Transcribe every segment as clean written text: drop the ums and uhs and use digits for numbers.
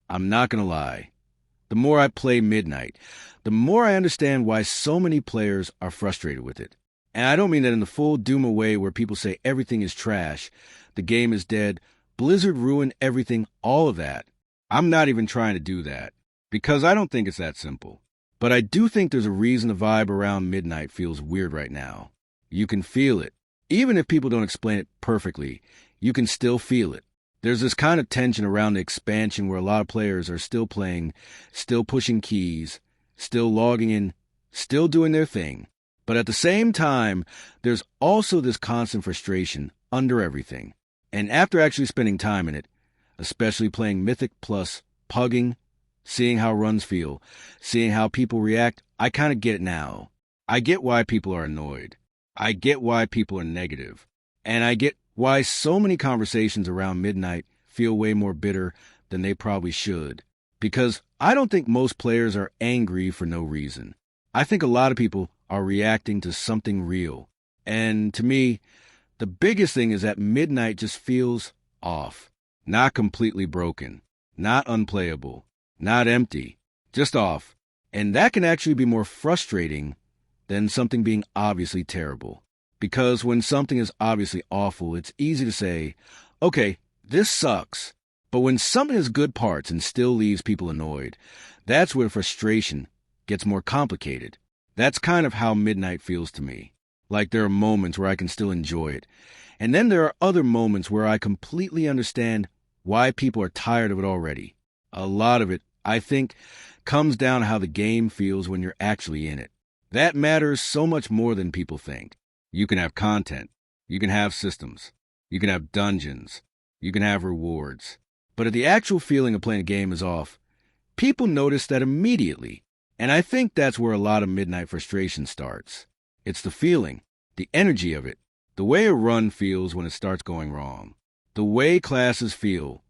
I'm not gonna lie. The more I play Midnight, the more I understand why so many players are frustrated with it. And I don't mean that in the full Doom way where people say everything is trash, the game is dead, Blizzard ruined everything, all of that. I'm not even trying to do that, because I don't think it's that simple. But I do think there's a reason the vibe around Midnight feels weird right now. You can feel it. Even if people don't explain it perfectly, you can still feel it. There's this kind of tension around the expansion where a lot of players are still playing, still pushing keys, still logging in, still doing their thing. But at the same time, there's also this constant frustration under everything. And after actually spending time in it, especially playing Mythic plus pugging, seeing how runs feel, seeing how people react, I kind of get it now. I get why people are annoyed. I get why people are negative. And I get why so many conversations around Midnight feel way more bitter than they probably should. Because I don't think most players are angry for no reason. I think a lot of people are reacting to something real. And to me, the biggest thing is that Midnight just feels off. Not completely broken. Not unplayable. Not empty. Just off. And that can actually be more frustrating than something being obviously terrible. Because when something is obviously awful, it's easy to say, okay, this sucks. But when something has good parts and still leaves people annoyed, that's where frustration gets more complicated. That's kind of how Midnight feels to me. Like there are moments where I can still enjoy it. And then there are other moments where I completely understand why people are tired of it already. A lot of it, I think, comes down to how the game feels when you're actually in it. That matters so much more than people think. You can have content. You can have systems. You can have dungeons. You can have rewards. But if the actual feeling of playing a game is off, people notice that immediately. And I think that's where a lot of Midnight frustration starts. It's the feeling, the energy of it, the way a run feels when it starts going wrong, the way classes feel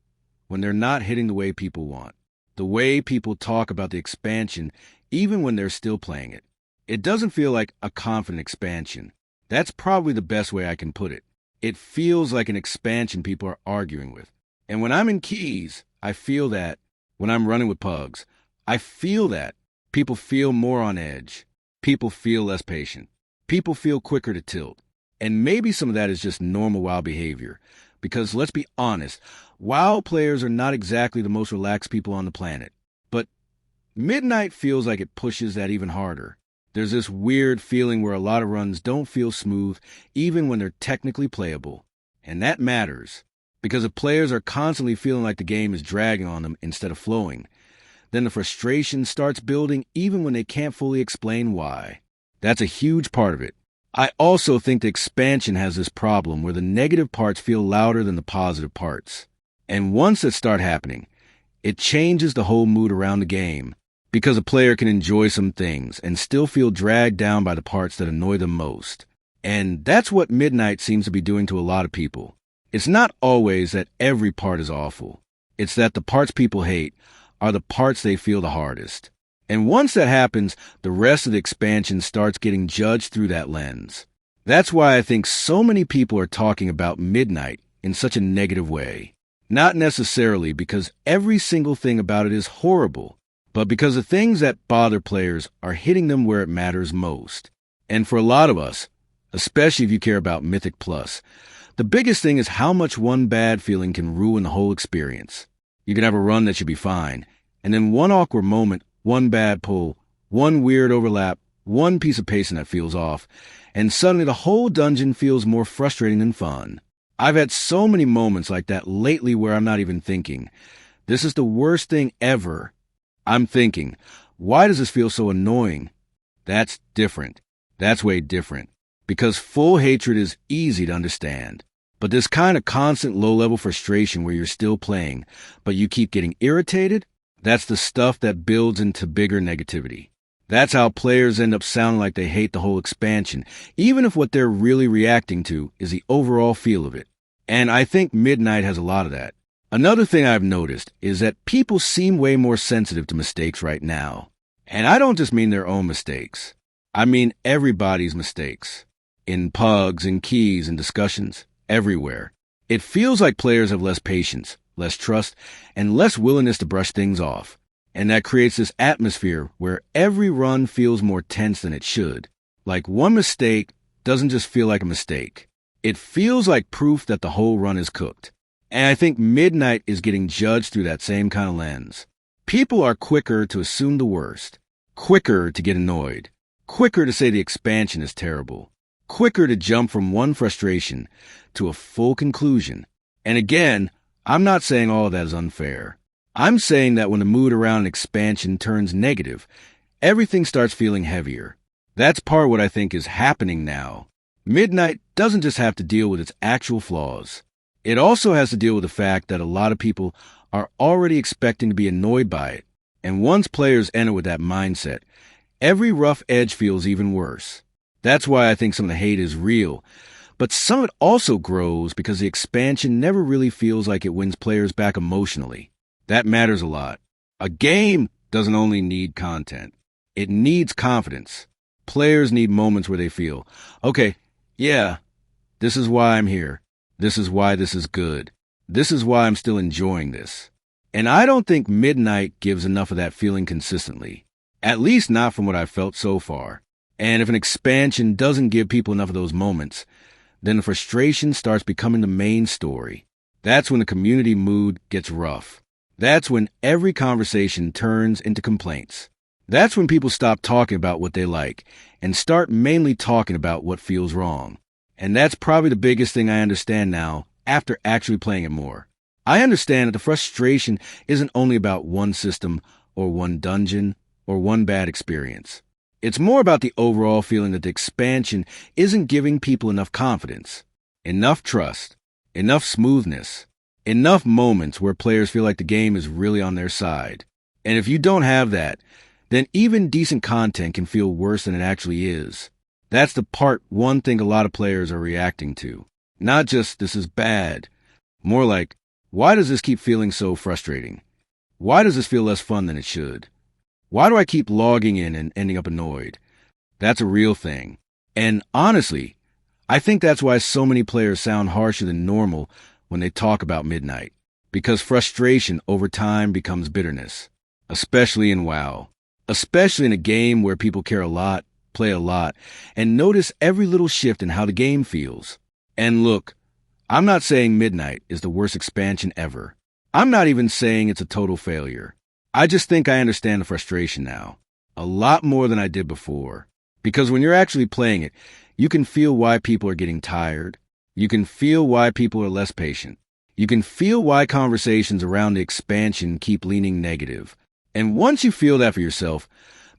when they're not hitting the way people want, the way people talk about the expansion even when they're still playing it. It doesn't feel like a confident expansion. That's probably the best way I can put it. It feels like an expansion people are arguing with. And when I'm in keys, I feel that. When I'm running with pugs, I feel that. People feel more on edge. People feel less patient. People feel quicker to tilt. And maybe some of that is just normal WoW behavior. Because let's be honest, WoW players are not exactly the most relaxed people on the planet. But Midnight feels like it pushes that even harder. There's this weird feeling where a lot of runs don't feel smooth, even when they're technically playable. And that matters, because if players are constantly feeling like the game is dragging on them instead of flowing, then the frustration starts building even when they can't fully explain why. That's a huge part of it. I also think the expansion has this problem where the negative parts feel louder than the positive parts. And once that starts happening, it changes the whole mood around the game. Because a player can enjoy some things and still feel dragged down by the parts that annoy them most. And that's what Midnight seems to be doing to a lot of people. It's not always that every part is awful. It's that the parts people hate are the parts they feel the hardest. And once that happens, the rest of the expansion starts getting judged through that lens. That's why I think so many people are talking about Midnight in such a negative way. Not necessarily because every single thing about it is horrible, but because the things that bother players are hitting them where it matters most. And for a lot of us, especially if you care about Mythic Plus, the biggest thing is how much one bad feeling can ruin the whole experience. You can have a run that should be fine, and then one awkward moment, one bad pull, one weird overlap, one piece of pacing that feels off, and suddenly the whole dungeon feels more frustrating than fun. I've had so many moments like that lately where I'm not even thinking, this is the worst thing ever. I'm thinking, why does this feel so annoying? That's different. That's way different. Because full hatred is easy to understand. But this kind of constant low-level frustration where you're still playing, but you keep getting irritated, that's the stuff that builds into bigger negativity. That's how players end up sounding like they hate the whole expansion, even if what they're really reacting to is the overall feel of it. And I think Midnight has a lot of that. Another thing I've noticed is that people seem way more sensitive to mistakes right now. And I don't just mean their own mistakes. I mean everybody's mistakes. In pugs and keys and discussions, everywhere. It feels like players have less patience, less trust, and less willingness to brush things off. And that creates this atmosphere where every run feels more tense than it should. Like one mistake doesn't just feel like a mistake. It feels like proof that the whole run is cooked. And I think Midnight is getting judged through that same kind of lens. People are quicker to assume the worst, quicker to get annoyed, quicker to say the expansion is terrible, quicker to jump from one frustration to a full conclusion. And again, I'm not saying all of that is unfair. I'm saying that when the mood around an expansion turns negative, everything starts feeling heavier. That's part of what I think is happening now. Midnight doesn't just have to deal with its actual flaws. It also has to deal with the fact that a lot of people are already expecting to be annoyed by it. And once players enter with that mindset, every rough edge feels even worse. That's why I think some of the hate is real. But some of it also grows because the expansion never really feels like it wins players back emotionally. That matters a lot. A game doesn't only need content. It needs confidence. Players need moments where they feel, okay, yeah, this is why I'm here. This is why this is good. This is why I'm still enjoying this. And I don't think Midnight gives enough of that feeling consistently. At least not from what I've felt so far. And if an expansion doesn't give people enough of those moments, then the frustration starts becoming the main story. That's when the community mood gets rough. That's when every conversation turns into complaints. That's when people stop talking about what they like and start mainly talking about what feels wrong. And that's probably the biggest thing I understand now after actually playing it more. I understand that the frustration isn't only about one system or one dungeon or one bad experience. It's more about the overall feeling that the expansion isn't giving people enough confidence, enough trust, enough smoothness, enough moments where players feel like the game is really on their side. And if you don't have that, then even decent content can feel worse than it actually is. That's the one thing a lot of players are reacting to. Not just, this is bad. More like, why does this keep feeling so frustrating? Why does this feel less fun than it should? Why do I keep logging in and ending up annoyed? That's a real thing. And honestly, I think that's why so many players sound harsher than normal when they talk about Midnight. Because frustration over time becomes bitterness. Especially in WoW. Especially in a game where people care a lot, play a lot, and notice every little shift in how the game feels. And look, I'm not saying Midnight is the worst expansion ever. I'm not even saying it's a total failure. I just think I understand the frustration now. A lot more than I did before. Because when you're actually playing it, you can feel why people are getting tired. You can feel why people are less patient. You can feel why conversations around the expansion keep leaning negative. And once you feel that for yourself,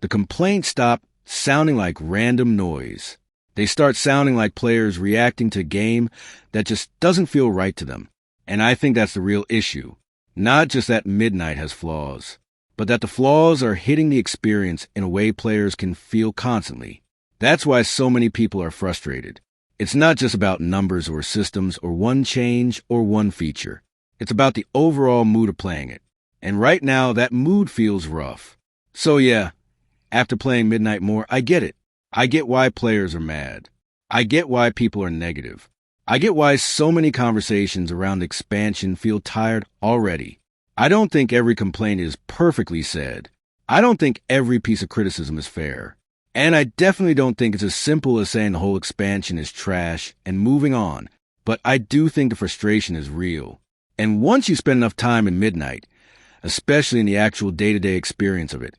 the complaints stop sounding like random noise. They start sounding like players reacting to a game that just doesn't feel right to them. And I think that's the real issue. Not just that Midnight has flaws, but that the flaws are hitting the experience in a way players can feel constantly. That's why so many people are frustrated. It's not just about numbers or systems or one change or one feature. It's about the overall mood of playing it. And right now, that mood feels rough. So yeah, after playing Midnight more, I get it. I get why players are mad. I get why people are negative. I get why so many conversations around the expansion feel tired already. I don't think every complaint is perfectly said. I don't think every piece of criticism is fair. And I definitely don't think it's as simple as saying the whole expansion is trash and moving on. But I do think the frustration is real. And once you spend enough time in Midnight, especially in the actual day-to-day experience of it,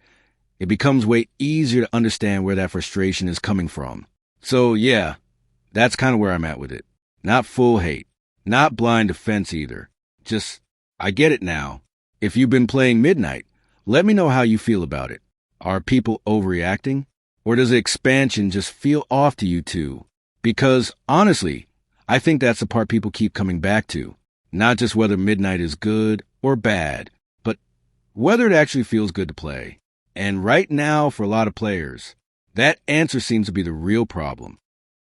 it becomes way easier to understand where that frustration is coming from. So yeah, that's kind of where I'm at with it. Not full hate. Not blind defense either. Just, I get it now. If you've been playing Midnight, let me know how you feel about it. Are people overreacting? Or does the expansion just feel off to you too? Because, honestly, I think that's the part people keep coming back to. Not just whether Midnight is good or bad, but whether it actually feels good to play. And right now, for a lot of players, that answer seems to be the real problem.